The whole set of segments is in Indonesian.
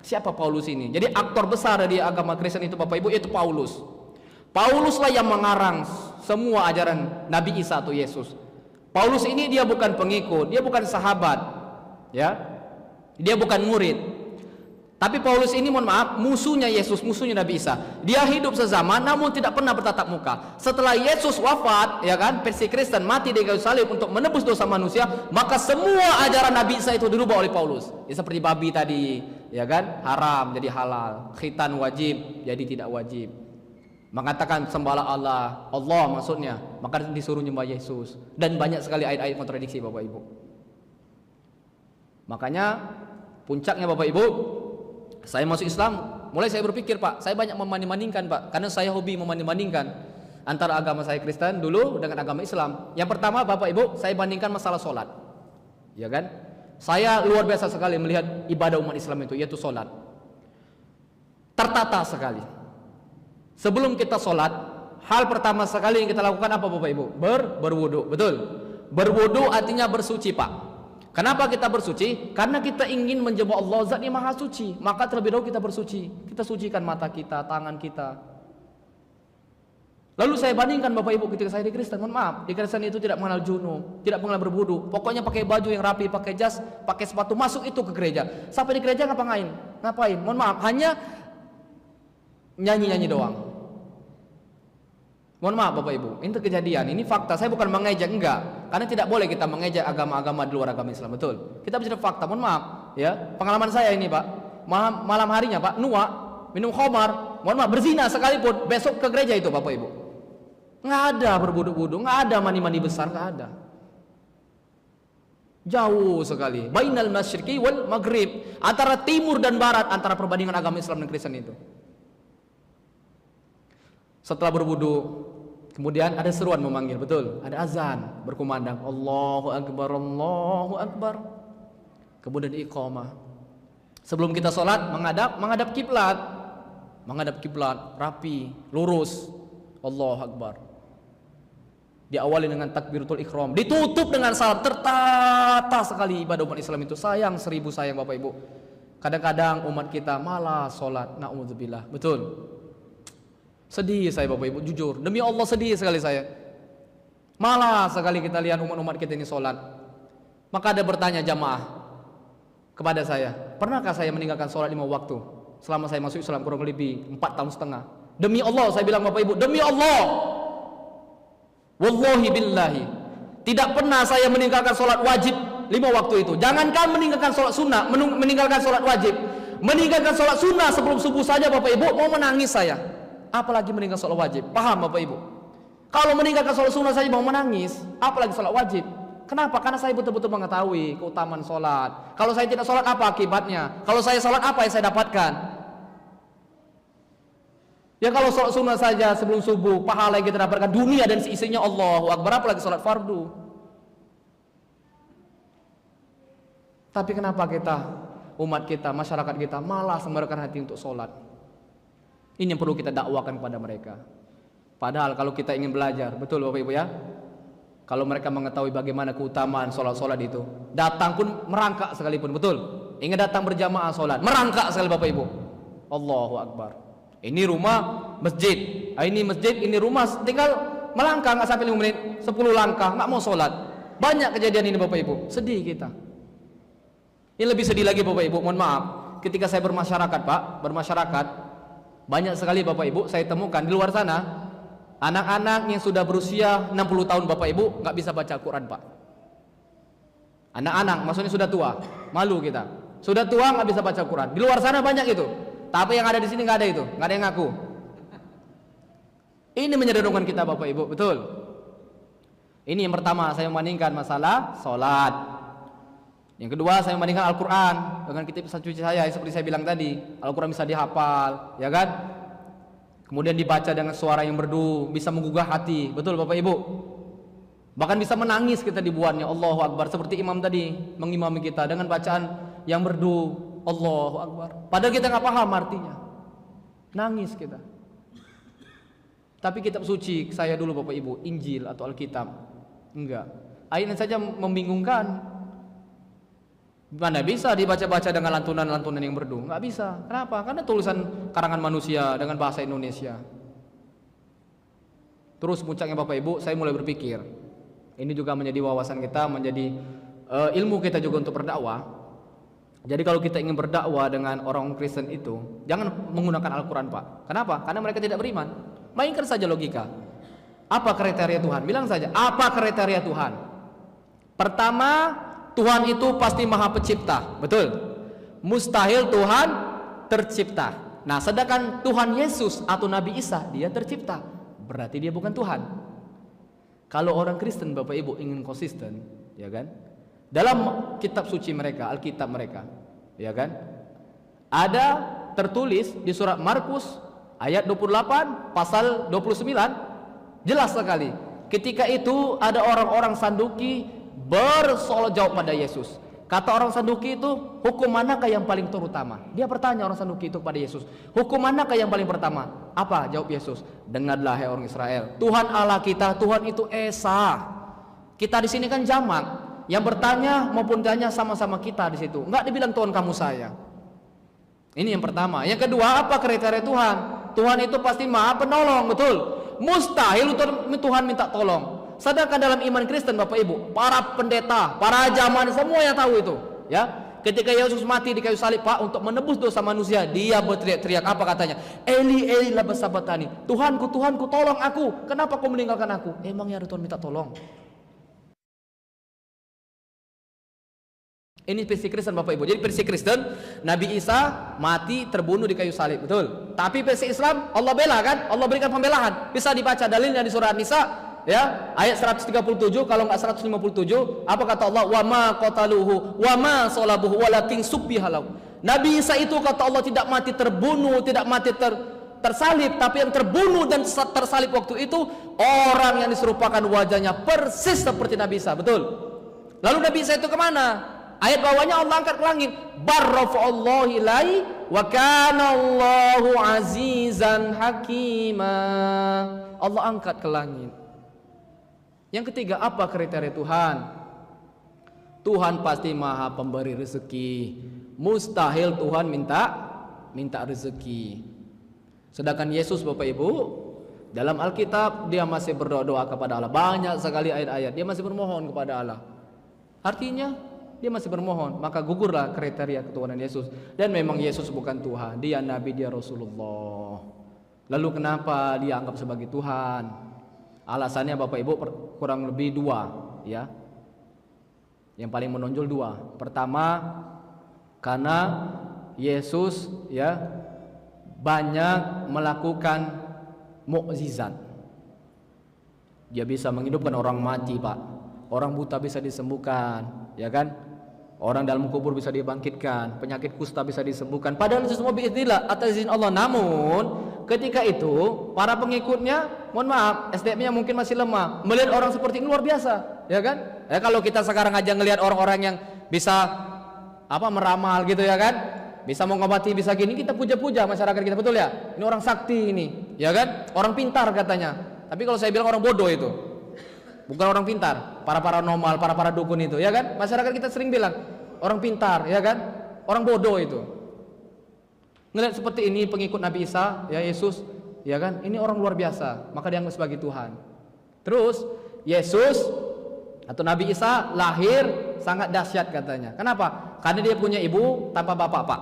Siapa Paulus ini? Jadi aktor besar di agama Kristen itu Bapak Ibu, yaitu Paulus. Pauluslah yang mengarang semua ajaran Nabi Isa atau Yesus. Paulus ini dia bukan pengikut, dia bukan sahabat, ya, dia bukan murid. Tapi Paulus ini mohon maaf musuhnya Yesus, musuhnya Nabi Isa. Dia hidup sezaman namun tidak pernah bertatap muka. Setelah Yesus wafat, ya kan, versi Kristen mati di kayu salib untuk menebus dosa manusia, maka semua ajaran Nabi Isa itu dirubah oleh Paulus. Ya, seperti babi tadi, ya kan, haram jadi halal, khitan wajib jadi tidak wajib. Mengatakan sembahlah Allah, Allah maksudnya, maka disuruh nyembah Yesus, dan banyak sekali ayat-ayat kontradiksi Bapak Ibu. Makanya puncaknya Bapak Ibu, saya masuk Islam, mulai saya berpikir Pak, saya banyak membanding-bandingkan Pak, karena saya hobi membanding-bandingkan antara agama saya Kristen dulu dengan agama Islam. Yang pertama Bapak Ibu, saya bandingkan masalah sholat, ya kan? Saya luar biasa sekali melihat ibadah umat Islam itu, yaitu sholat, tertata sekali. Sebelum kita sholat, hal pertama sekali yang kita lakukan apa Bapak Ibu? Berwudu, betul? Berwudu artinya bersuci Pak. Kenapa kita bersuci? Karena kita ingin menjemput Allah Zat yang Maha Suci. Maka terlebih dahulu kita bersuci. Kita sucikan mata kita, tangan kita. Lalu saya bandingkan Bapak Ibu ketika saya di Kristen. Mohon maaf, di Kristen itu tidak mengenal junub, tidak mengenal berwudu. Pokoknya pakai baju yang rapi, pakai jas, pakai sepatu, masuk itu ke gereja. Sampai di gereja ngapain? Ngapain? Mohon maaf, hanya nyanyi-nyanyi doang. Mohon maaf Bapak Ibu, ini kejadian, ini fakta. Saya bukan mengejek, enggak. Karena tidak boleh kita mengejek agama-agama di luar agama Islam, betul. Kita bicara fakta, mohon maaf, ya. Pengalaman saya ini Pak, malam harinya Pak, nuak, minum khamar, mohon maaf, berzina sekalipun, besok ke gereja itu Bapak Ibu. Nggak ada berwudu-wudu, nggak ada mandi-mandi besar, nggak ada. Jauh sekali. Bainal masyriqi wal maghrib, antara timur dan barat, antara perbandingan agama Islam dan Kristen itu. Setelah berwudu, kemudian ada seruan memanggil, betul? Ada azan berkumandang, Allahu Akbar, Allahu Akbar. Kemudian iqamah. Sebelum kita sholat, menghadap kiblat, rapi, lurus, Allahu Akbar. Diawali dengan takbiratul ihram, ditutup dengan salam. Tertata sekali ibadah umat Islam itu. Sayang, seribu sayang Bapak Ibu. Kadang-kadang umat kita malah sholat, na'udzubillah, betul? Sedih saya Bapak Ibu, jujur, demi Allah sedih sekali saya. Malah sekali kita lihat umat-umat kita ini sholat. Maka ada bertanya jamaah kepada saya, pernahkah saya meninggalkan sholat 5 waktu selama saya masuk Islam kurang lebih 4 tahun setengah? Demi Allah saya bilang Bapak Ibu, demi Allah, wallahi billahi, tidak pernah saya meninggalkan sholat wajib 5 waktu itu. Jangankan meninggalkan sholat sunnah, meninggalkan sholat wajib, meninggalkan sholat sunnah sebelum subuh saja Bapak Ibu mau menangis saya. Apalagi meninggalkan sholat wajib. Paham Bapak Ibu? Kalau meninggalkan sholat sunnah saja mau menangis, apalagi sholat wajib. Kenapa? Karena saya betul-betul mengetahui keutamaan sholat. Kalau saya tidak sholat, apa akibatnya? Kalau saya sholat, apa yang saya dapatkan? Ya kalau sholat sunnah saja sebelum subuh, pahala yang kita dapatkan dunia dan seisinya, Allahu Akbar, apalagi sholat fardu. Tapi kenapa kita, umat kita, masyarakat kita malah sembarkan hati untuk sholat? Ini yang perlu kita dakwakan kepada mereka. Padahal kalau kita ingin belajar, betul Bapak Ibu ya, kalau mereka mengetahui bagaimana keutamaan sholat-sholat itu, datang pun merangkak sekalipun, betul? Ingin datang berjamaah sholat, merangkak sekali Bapak Ibu. Allahu Akbar. Ini rumah masjid, ini masjid, ini rumah, tinggal melangkah nggak sampai 5 menit, 10 langkah nggak mau sholat. Banyak kejadian ini Bapak Ibu, sedih kita. Ini lebih sedih lagi Bapak Ibu, mohon maaf, ketika saya bermasyarakat Pak, banyak sekali Bapak Ibu saya temukan di luar sana anak-anak yang sudah berusia 60 tahun Bapak Ibu nggak bisa baca Al-Quran Pak. Anak-anak maksudnya sudah tua, malu kita. Sudah tua nggak bisa baca Al-Quran. Di luar sana banyak itu. Tapi yang ada di sini nggak ada itu, nggak ada yang ngaku. Ini menyedihkan kita Bapak Ibu, betul. Ini yang pertama saya membandingkan masalah sholat. Yang kedua saya membandingkan Al-Quran dengan kitab suci saya, seperti saya bilang tadi, Al-Quran bisa dihafal, ya kan? Kemudian dibaca dengan suara yang merdu, bisa menggugah hati, betul Bapak Ibu? Bahkan bisa menangis kita dibuatnya, Allahu Akbar, seperti imam tadi mengimami kita dengan bacaan yang merdu, Allahu Akbar. Padahal kita nggak paham artinya, nangis kita. Tapi kitab suci saya dulu Bapak Ibu, Injil atau Alkitab, enggak. Ayatnya saja membingungkan. Mana bisa dibaca-baca dengan lantunan-lantunan yang merdu? Nggak bisa. Kenapa? Karena tulisan karangan manusia dengan bahasa Indonesia. Terus puncaknya Bapak Ibu, saya mulai berpikir, ini juga menjadi wawasan kita, menjadi ilmu kita juga untuk berdakwah. Jadi kalau kita ingin berdakwah dengan orang Kristen itu, jangan menggunakan Al-Quran Pak. Kenapa? Karena mereka tidak beriman. Mainkan saja logika. Apa kriteria Tuhan? Bilang saja, apa kriteria Tuhan? Pertama, Tuhan itu pasti maha pencipta, betul? Mustahil Tuhan tercipta. Nah, sedangkan Tuhan Yesus atau Nabi Isa, dia tercipta. Berarti dia bukan Tuhan. Kalau orang Kristen Bapak Ibu ingin konsisten, ya kan? Dalam kitab suci mereka, Alkitab mereka, ya kan? Ada tertulis di surat Markus ayat 28 pasal 29, jelas sekali. Ketika itu ada orang-orang Saduki bersoal jawab pada Yesus. Kata orang Saduki itu, hukum manakah yang paling terutama? Dia bertanya orang Saduki itu kepada Yesus, hukum manakah yang paling pertama? Apa? Jawab Yesus, dengarlah hai orang Israel, Tuhan Allah kita, Tuhan itu Esa. Kita di sini kan jamak. Yang bertanya maupun tanya sama-sama kita di situ. Enggak dibilang Tuhan kamu saya. Ini yang pertama. Yang kedua, apa kriteria Tuhan? Tuhan itu pasti maha penolong, betul? Mustahil untuk Tuhan minta tolong. Sedangkan dalam iman Kristen Bapak Ibu, para pendeta, para zaman semua yang tahu itu, ya. Ketika Yesus mati di kayu salib Pak untuk menebus dosa manusia, dia berteriak-teriak apa katanya? Eli Eli lama sabachthani. Tuhanku, Tuhanku, tolong aku. Kenapa kau meninggalkan aku? Emangnya ada Tuhan minta tolong? Ini versi Kristen Bapak Ibu. Jadi versi Kristen, Nabi Isa mati terbunuh di kayu salib, betul. Tapi versi Islam, Allah bela kan? Allah berikan pembelaan. Bisa dibaca dalilnya di surah An-Nisa, ya, ayat 137, kalau enggak 157, apa kata Allah? Wa ma qataluhu wa ma salabuhu walakin subbihalahu. Nabi Isa itu kata Allah tidak mati terbunuh, tidak mati tersalib, tapi yang terbunuh dan tersalib waktu itu orang yang diserupakan wajahnya persis seperti Nabi Isa, betul. Lalu Nabi Isa itu kemana? Ayat bawahnya Allah angkat ke langit. Barrafa'allahu ilai wa kana Allahu azizan hakima. Allah angkat ke langit. Yang ketiga, apa kriteria Tuhan? Tuhan pasti maha pemberi rezeki. Mustahil Tuhan minta rezeki. Sedangkan Yesus Bapak Ibu, dalam Alkitab dia masih berdoa kepada Allah. Banyak sekali ayat-ayat dia masih bermohon kepada Allah. Artinya dia masih bermohon, maka gugurlah kriteria ketuhanan Yesus. Dan memang Yesus bukan Tuhan, dia Nabi, dia Rasulullah. Lalu kenapa dia anggap sebagai Tuhan? Alasannya Bapak Ibu kurang lebih dua, ya. Yang paling menonjol dua. Pertama, karena Yesus ya banyak melakukan mukjizat. Dia bisa menghidupkan orang mati, Pak. Orang buta bisa disembuhkan, ya kan? Orang dalam kubur bisa dibangkitkan, penyakit kusta bisa disembuhkan. Padahal itu semua biiznillah atas izin Allah. Namun ketika itu para pengikutnya, mohon maaf, SDM-nya mungkin masih lemah. Melihat orang seperti ini luar biasa, ya kan? Ya kalau kita sekarang aja ngelihat orang-orang yang bisa meramal gitu, ya kan? Bisa mengobati, bisa gini, kita puja-puja masyarakat kita, betul ya? Ini orang sakti ini, ya kan? Orang pintar katanya. Tapi kalau saya bilang orang bodoh itu. Bukan orang pintar, para paranormal, para dukun itu, ya kan? Masyarakat kita sering bilang orang pintar, ya kan? Orang bodoh itu. Ngelihat seperti ini pengikut Nabi Isa, ya Yesus, ya kan? Ini orang luar biasa, maka dianggap sebagai Tuhan. Terus Yesus atau Nabi Isa lahir sangat dahsyat katanya. Kenapa? Karena dia punya ibu tanpa bapak, Pak.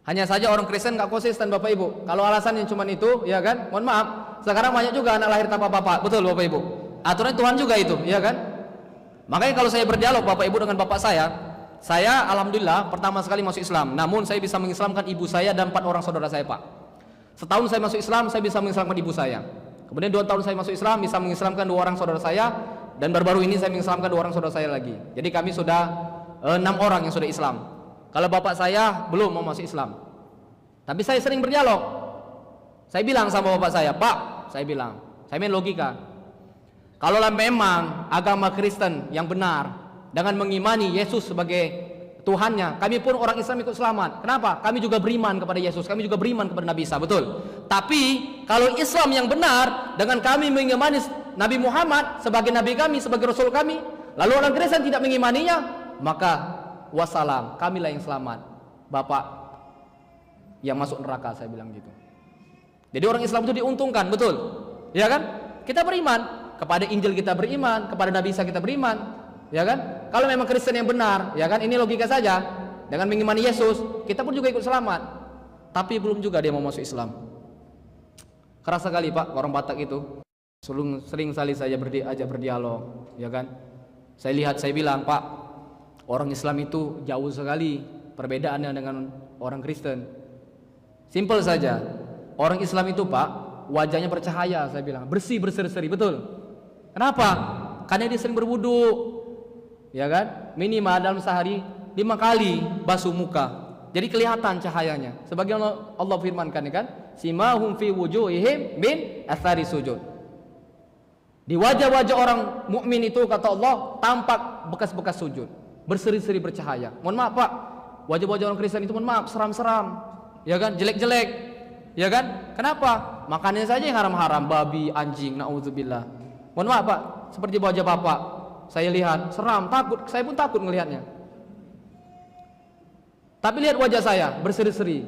Hanya saja orang Kristen nggak konsisten Bapak Ibu. Kalau alasannya cuma itu, ya kan? Mohon maaf, sekarang banyak juga anak lahir tanpa bapak, betul Bapak Ibu. Aturan Tuhan juga itu, ya kan? Makanya kalau saya berdialog Bapak Ibu dengan bapak saya alhamdulillah pertama sekali masuk Islam. Namun saya bisa mengislamkan ibu saya dan 4 orang saudara saya, Pak. Setahun saya masuk Islam, saya bisa mengislamkan ibu saya. Kemudian 2 tahun saya masuk Islam, bisa mengislamkan 2 orang saudara saya. Dan baru-baru ini saya mengislamkan 2 orang saudara saya lagi. Jadi kami sudah 6 orang yang sudah Islam. Kalau bapak saya belum mau masuk Islam. Tapi saya sering berdialog. Saya bilang sama bapak saya, Pak, saya main logika. Kalau memang agama Kristen yang benar dengan mengimani Yesus sebagai Tuhannya, kami pun orang Islam ikut selamat. Kenapa? Kami juga beriman kepada Yesus, kami juga beriman kepada Nabi Isa, betul. Tapi kalau Islam yang benar dengan kami mengimani Nabi Muhammad sebagai Nabi kami, sebagai Rasul kami, lalu orang Kristen tidak mengimaninya, maka wassalam, kamilah yang selamat. Bapak yang masuk neraka, saya bilang gitu. Jadi orang Islam itu diuntungkan, betul? Ya kan? Kita beriman kepada Injil, kita beriman kepada Nabi Isa, kita beriman, ya kan? Kalau memang Kristen yang benar, ya kan? Ini logika saja. Dengan mengimani Yesus, kita pun juga ikut selamat. Tapi belum juga dia mau masuk Islam. Keras sekali Pak, orang Batak itu. Sering sekali saya ajak berdialog, ya kan? Saya lihat, saya bilang, Pak, orang Islam itu jauh sekali perbedaannya dengan orang Kristen. Simpel saja. Orang Islam itu Pak, wajahnya bercahaya, saya bilang, bersih, berseri-seri, betul. Kenapa? Karena dia sering berwudu, ya kan? Minimal dalam sehari 5 kali basuh muka. Jadi kelihatan cahayanya. Sebagaimana Allah firmankan, ya kan? Simahum fi wujuhihim min athari sujud. Di wajah-wajah orang mukmin itu, kata Allah, tampak bekas-bekas sujud, berseri-seri bercahaya. Mohon maaf Pak, wajah-wajah orang Kristen itu mohon maaf seram-seram, ya kan? Jelek-jelek, ya kan? Kenapa? Makannya saja yang haram-haram, babi, anjing, naudzubillah. Mohon maaf Pak, seperti wajah Bapak, saya lihat seram, takut, saya pun takut melihatnya. Tapi lihat wajah saya berseri-seri.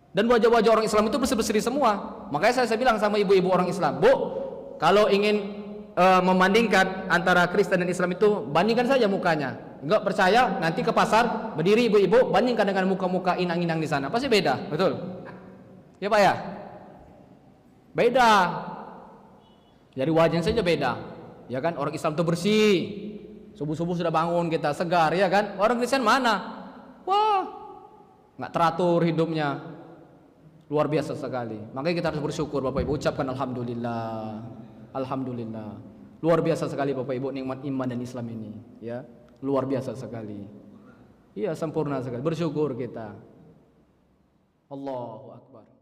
Dan wajah-wajah orang Islam itu berseri-seri semua. Makanya saya bilang sama ibu-ibu orang Islam, Bu, kalau ingin membandingkan antara Kristen dan Islam itu, bandingkan saja mukanya. Enggak percaya, nanti ke pasar berdiri ibu-ibu, bandingkan dengan muka-muka inang-inang di sana, pasti beda, betul? Ya Pak ya? Beda. Dari wajahnya saja beda, ya kan? Orang Islam itu bersih, subuh-subuh sudah bangun kita segar, ya kan? Orang Kristen mana? Wah, nggak teratur hidupnya, luar biasa sekali. Makanya kita harus bersyukur Bapak Ibu, ucapkan alhamdulillah, alhamdulillah. Luar biasa sekali Bapak Ibu nikmat iman dan Islam ini, ya, luar biasa sekali. Iya, sempurna sekali. Bersyukur kita. Allahu Akbar.